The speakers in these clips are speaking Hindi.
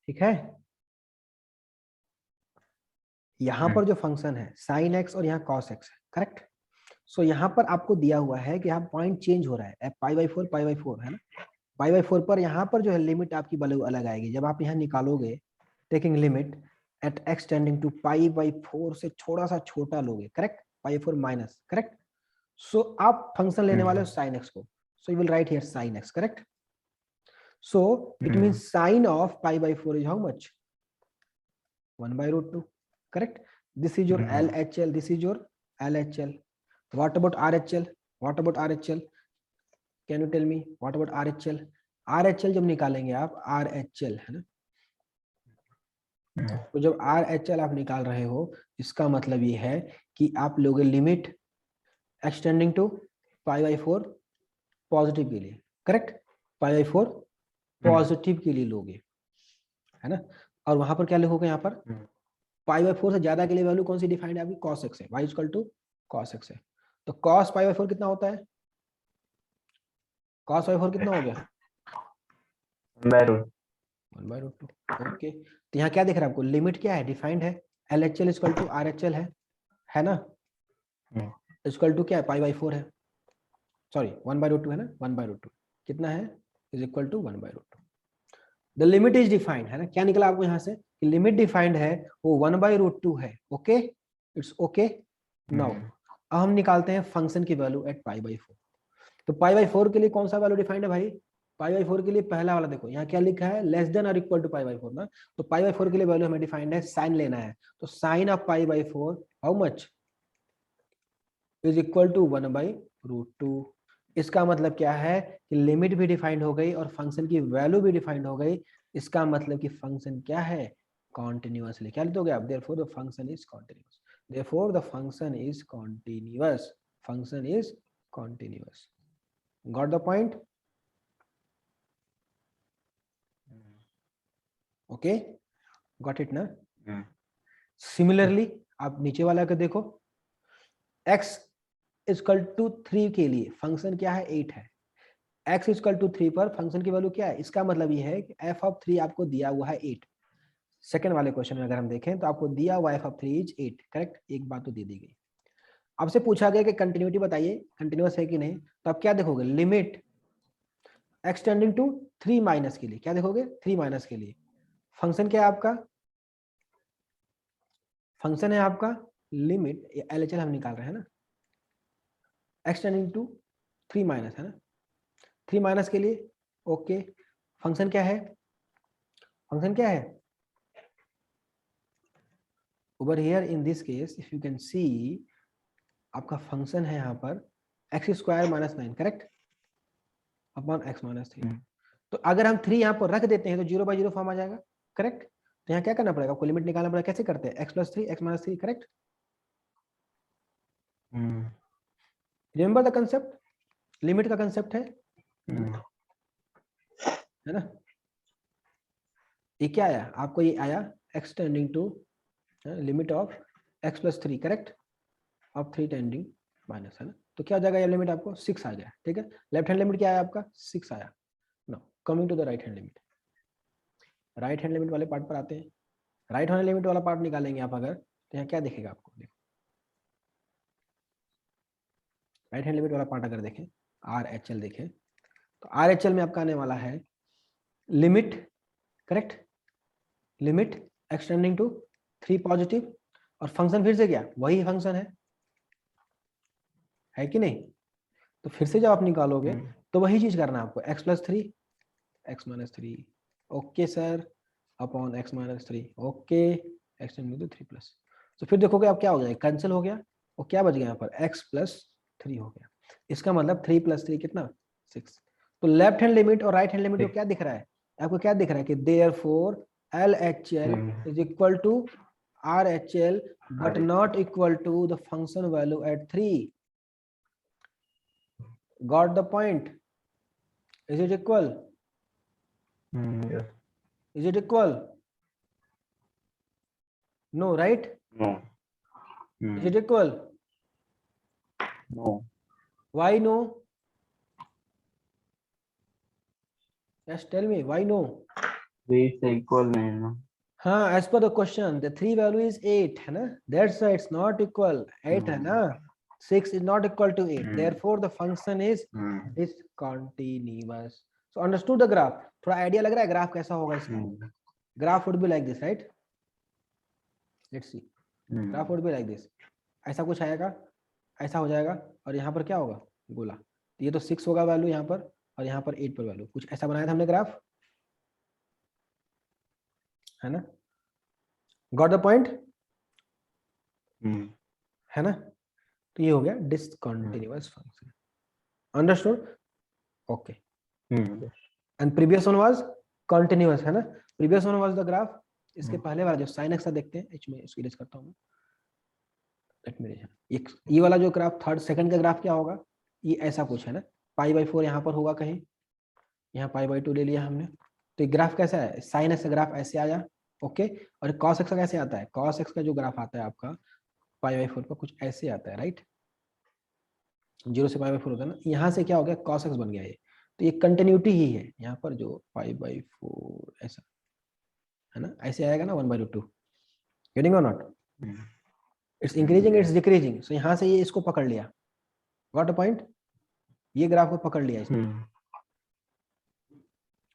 ठीक है। यहां पर जो फंक्शन है साइन एक्स और यहाँ कॉस एक्स है, करेक्ट। सो यहाँ पर आपको दिया हुआ है कि यहाँ पॉइंट चेंज हो रहा है, पाई बाई फोर है ना। पाई बाई फोर पर यहाँ पर जो है लिमिट आपकी वैल्यू अलग आएगी। जब आप यहाँ निकालोगे taking limit at x tending to pi by four से थोड़ा सा छोटा लोगे, correct, pi four minus, correct. So आप फंक्शन लेने वाले हो साइन एक्स को, so you will write here sine x, correct. So it means sine of pi by four is how much, 1/√2, correct. This is your LHL, this is your LHL. What about RHL? What about RHL? Can you tell me what about RHL? RHL जब निकालेंगे आप, RHL है ना, तो जब RHL आप निकाल रहे हो इसका मतलब ये है कि आप लोगे limit extending to pi by four positive के लिए, correct, pi by four positive के लिए लोगे, है ना। और वहां पर क्या लिखोगे, यहाँ पर पाई बाई फोर से ज्यादा के लिए वैल्यू कौन सी डिफाइंड है आपकी, कॉस एक्स है, y equal to cos x है। तो कॉस पाई बाई फोर कितना होता है, कॉस पाई4 कितना हो गया, 1/√2। ओके, तो यहाँ क्या दिख रहा है आपको, लिमिट क्या है, डिफाइंड है, L H L equal to R H L है ना, इक्वल टू क्या है, पाई बाई फोर है, सॉरी 1/√2 है ना, 1/√2 कितना है, is equal to 1/√2। The limit is defined है ना, क्या निकला आपको यहाँ से, लिमिट डिफाइंड है वो 1/√2 है, ओके, इट्स ओके। नाउ अब हम निकालते हैं फंक्शन की value at pi by four. तो पाई बाई फोर के लिए कौन सा वैल्यू डिफाइंड है भाई, पाई बाई फोर के लिए पहला वाला देखो यहाँ क्या लिखा है, लेस देन और equal to pi by four ना, तो पाई बाई फोर के लिए वैल्यू हमें डिफाइंड है, साइन लेना है, तो sine of pi by four how much, is equal to 1/√2। इसका मतलब क्या है कि लिमिट भी डिफाइंड हो गई और फंक्शन की वैल्यू भी डिफाइंड हो गई। इसका मतलब कि फंक्शन क्या है, कॉन्टिन्यूअसली, क्या लिखोगे आप, therefore the function is continuous, therefore the function is continuous, function is continuous. Got the point, okay, got it ना। सिमिलरली आप नीचे वाला का देखो, x इक्वल टू 3 के लिए फंक्शन क्या है, 8 है, x इक्वल टू 3 पर फंक्शन की वैल्यू क्या है, इसका मतलब ये है कि f(3) आपको दिया हुआ है 8। सेकंड वाले क्वेश्चन में अगर हम देखें तो आपको दिया हुआ f(3) इज 8, करेक्ट, एक बात तो दे दी गई। आपसे पूछा गया कि कंटिन्यूटी बताइए, कंटिन्यूअस है कि नहीं, तो आप क्या देखोगे, लिमिट एक्सटेंडिंग टू 3 माइनस के लिए, क्या देखोगे, 3 माइनस के लिए फंक्शन क्या है आपका, फंक्शन है आपका लिमिट, LHL हम निकाल रहे हैं ना, एक्सटेंडिंग टू 3 माइनस है ना, 3 माइनस के लिए, ओके, फंक्शन क्या है, फंक्शन क्या है, over here in this case if you can see, आपका फंक्शन है यहाँ पर x² - 9, करेक्ट, अपॉन x-3। तो अगर हम 3 यहाँ पर रख देते हैं तो 0/0 फॉर्म आ जाएगा, करेक्ट। तो यहाँ क्या करना पड़ेगा आपको, लिमिट निकालना पड़ेगा, कैसे करते हैं, x+3 x-3, correct. Remember the concept, limit का कंसेप्ट है ना। ये क्या आया आपको, ये आया x tending to limit of x+3, correct, of 3 tending minus, है ना। तो क्या हो जाएगा, ये लिमिट आपको 6 आ गया, ठीक है। लेफ्ट हैंड लिमिट क्या आया आपका, 6 आया। Now coming to the right hand limit, right hand limit वाले पार्ट पर आते हैं। राइट हैंड लिमिट वाला पार्ट निकालेंगे आप अगर, तो यहाँ क्या दिखेगा आपको, देखो राइट हैंड लिमिट वाला पार्ट अगर देखें, RHL देखें, तो RHL में आपका आने वाला है limit, correct, limit extending to 3 positive, और फंक्शन फिर से क्या, वही फंक्शन है कि नहीं। तो फिर से जब आप निकालोगे तो वही चीज करना है आपको, x+3 x-3, okay sir, upon x-3, okay, extending to 3+। तो फिर देखोगे आप क्या हो गया, कैंसिल हो गया, और क्या बच गया यहाँ पर, x+3 हो गया। इसका मतलब 3 + 3 कितना, 6। तो लेफ्ट हैंड लिमिट और राइट हैंड लिमिट को क्या दिख रहा है आपको, क्या दिख रहा है कि therefore LHL is equal to RHL but not equal to the function value at 3। Got the point? Is it equal? Yes. Is it equal? No, right? No. Is it equal? No. Why no? Just tell me why no. 3 से इक्वल नहीं है ना। हाँ, as per the question the 3 value is 8 है ना, that's why it's not equal 8 है ना, 6 is not equal to 8, therefore the function is discontinuous. So understood the graph? थोड़ा आइडिया लग रहा है ग्राफ कैसा होगा इसका? Graph would be like this, right? Let's see. Graph would be like this. ऐसा कुछ आएगा, ऐसा हो जाएगा, और यहाँ पर क्या होगा? गोला. ये तो 6 होगा वैल्यू यहाँ पर, और यहाँ पर 8 पर वैल्यू. कुछ ऐसा बनाया था हमने ग्राफ, है ना? Got the point? है ना? तो ये हो गया discontinuous function. Understood? Okay. And previous one was continuous, है ना? Previous one was the graph. इसके पहले वाला जो sin x था देखते हैं, इसमें इसको इरेज करता हूँ मैं. Let me erase. ये वाला जो ग्राफ थर्ड सेकंड का ग्राफ क्या होगा? ये ऐसा कुछ है ना, π/4 यहाँ पर होगा कहीं, यहाँ π/2 ले लिया हमने. तो ये ग्राफ कैसा है? sin x का ग्राफ ऐसे आया, ओके. और cos x का कैसे आता है? cos x का जो ग्राफ आता है आपका π/4 पर कुछ ऐसे आता है, राइट? 0 से π/4 होता है ना. यहाँ से क्या हो गया? cos x बन गया ये. तो ये कंटिन्यूटी ही है यहाँ पर, जो π/4 ऐसा है ना, ऐसे आएगा ना 1/2. गेटिंग और not? It's increasing, it's decreasing. So यहाँ से ये इसको पकड़ लिया. Got a point? ये ग्राफ को पकड़ लिया इसने.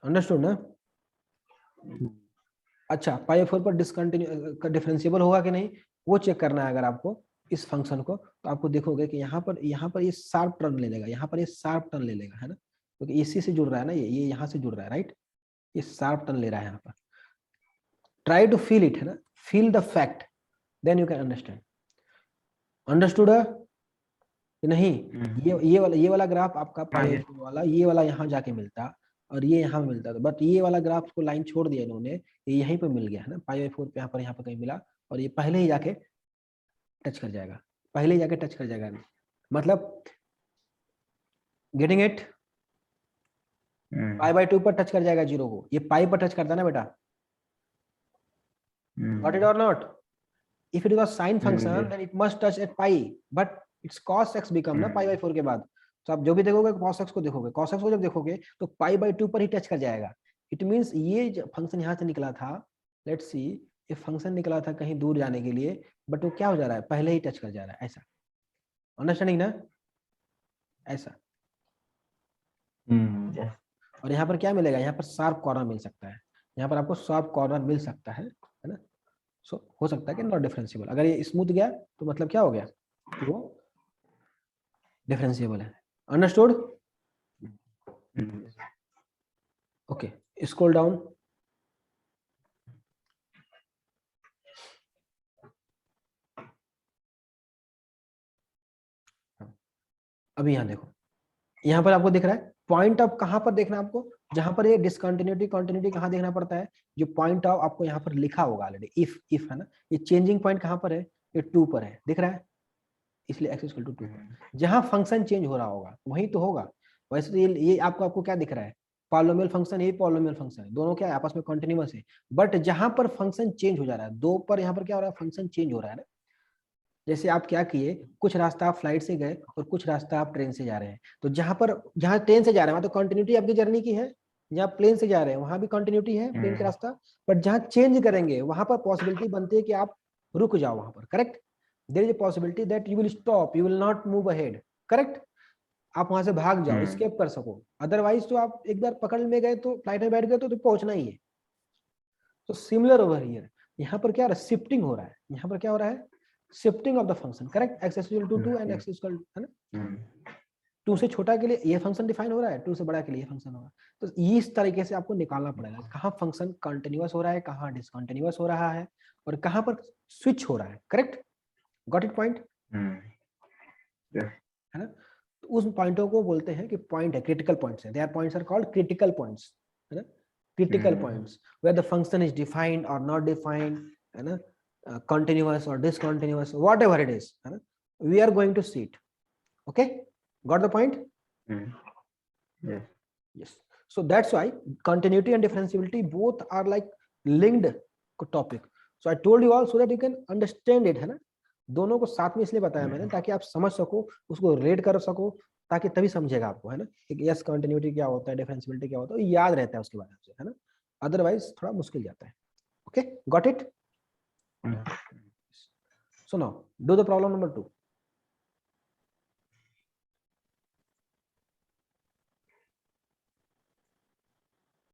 अंडरस्टूड ना? अच्छा, π/4 पर डिफरेंशिएबल होगा कि नहीं वो चेक करना है अगर आपको इस फंक्शन को, तो आपको देखोगे कि यहाँ पर ये शार्प टर्न ले लेगा, यहाँ पर ये शार्प टर्न ले लेगा, है ना, क्योंकि तो इसी से जुड़ रहा है ना, ये यहाँ से जुड़ रहा है, राइट? ये शार्प टर्न ले रहा है यहाँ पर. ट्राई टू फील इट, है ना, feel the fact, then you can understand. Understood नहीं? ये वाला ग्राफ आपका π/4 वाला, ये वाला यहाँ जाके मिलता और ये यहाँ मिलता था, बट ये वाला ग्राफ को लाइन छोड़ दिया इन्होंने, ये यहीं पर मिल गया है ना, π/4 पे यहाँ पर कहीं मिला, और ये पहले ही जाके टच कर जाएगा, पहले ही जाके टच कर जाएगा. मतलब गेटिंग इट? π/2 पर टच कर जाएगा 0 को, ये पाई पर टच करता है ना बेटा. गॉट इट और not? If it was sine function then it must touch at pi, but it's cos x become ना π/4 के बाद. तो आप जो भी देखोगे cos x को देखोगे, cos x को जब देखोगे तो π/2 पर ही टच कर जाएगा. इट मींस ये फंक्शन यहाँ से निकला था, लेट्स सी, ये फंक्शन निकला था कहीं दूर जाने के लिए, बट वो क्या हो जा रहा है? पहले ही टच कर जा रहा है, ऐसा. अंडरस्टैंडिंग ना? ऐसा. और यहाँ पर क्या मिलेगा? यहाँ पर शार्प कॉर्नर मिल सकता है, यहाँ पर आपको शार्प कॉर्नर मिल सकता है ना. सो हो सकता है कि नॉट डिफरेंशिएबल. अगर ये स्मूथ गया तो मतलब क्या हो गया? वो डिफरेंशिएबल है. अंडरस्टूड? Okay, scroll down. अभी यहाँ देखो, यहाँ पर आपको दिख रहा है पॉइंट ऑफ, कहाँ पर देखना है आपको? जहां पर ये डिसकंटिन्यूटी कंटिन्यूटी कहाँ देखना पड़ता है? जो पॉइंट ऑफ आपको यहाँ पर लिखा होगा ऑलरेडी, इफ है ना. ये चेंजिंग पॉइंट कहाँ पर है? ये 2 पर है, दिख रहा है, इसलिए x = 2. जहां फंक्शन चेंज हो रहा होगा वहीं तो होगा. वैसे तो ये आपको क्या दिख रहा है? पॉलिनोमियल फंक्शन, ये पॉलिनोमियल फंक्शन है, दोनों क्या है? आपस में कंटिन्यूअस है. बट जहां पर फंक्शन चेंज हो जा रहा है, 2 पर यहाँ पर क्या हो रहा है? फंक्शन चेंज हो रहा है ना. जैसे आप क्या किए, कुछ रास्ता आप फ्लाइट से गए और कुछ रास्ता आप ट्रेन से जा रहे हैं, तो जहां ट्रेन से जा रहे हैं वहां तो कंटिन्यूटी आपकी जर्नी की है. जहाँ प्लेन से जा रहे हैं वहां भी कंटिन्यूटी है, प्लेन का रास्ता. बट जहाँ चेंज करेंगे वहां पर पॉसिबिलिटी बनती है कि आप रुक जाओ वहां पर, correct? there is a possibility that you will stop, you will not move ahead, correct? आप वहां से भाग जाओ, escape कर सको. अदरवाइज तो आप एक बार पकड़ में गए तो फ्लाइट में बैठ गए तो पहुंचना ही है. तो सिमिलर ओवर हियर, यहाँ पर क्या हो रहा है? शिफ्टिंग हो रहा है. यहाँ पर क्या हो रहा है? Shifting of the function, correct? x = 2 and x = है ना, 2 से छोटा के लिए ये फंक्शन डिफाइन हो रहा है, 2 से बड़ा के लिए ये फंक्शन होगा. तो इस तरीके से आपको निकालना पड़ेगा कहाँ फंक्शन कंटिन्यूअस हो रहा है, कहाँ डिसकंटिन्यूअस हो रहा है, और कहाँ पर स्विच हो रहा है, करेक्ट? Got it point? है ना. तो उस पॉइंटों को बोलते हैं कि पॉइंट है, क्रिटिकल पॉइंट्स है. Their points are called critical points, है ना. Critical points where the function is defined और नॉट डिफाइंड, है ना, कंटिन्यूअस और डिसकंटिन्यूअस, व्हाटएवर इट इज, है ना, we are going to see it. Okay, got the point? yes. So that's why continuity and differentiability both are like linked topic. So I told you all so that you can understand it, है ना. दोनों को साथ में इसलिए बताया मैंने ताकि आप समझ सको, उसको रेड कर सको, ताकि तभी समझेगा आपको, है ना, कि यस कंटिन्यूटी क्या होता है, डिफरेंशिएबिलिटी क्या होता है, याद रहता है उसके बारे में, है ना. अदरवाइज थोड़ा मुश्किल जाता है. Okay, got it? Hmm. So now do the problem number 2.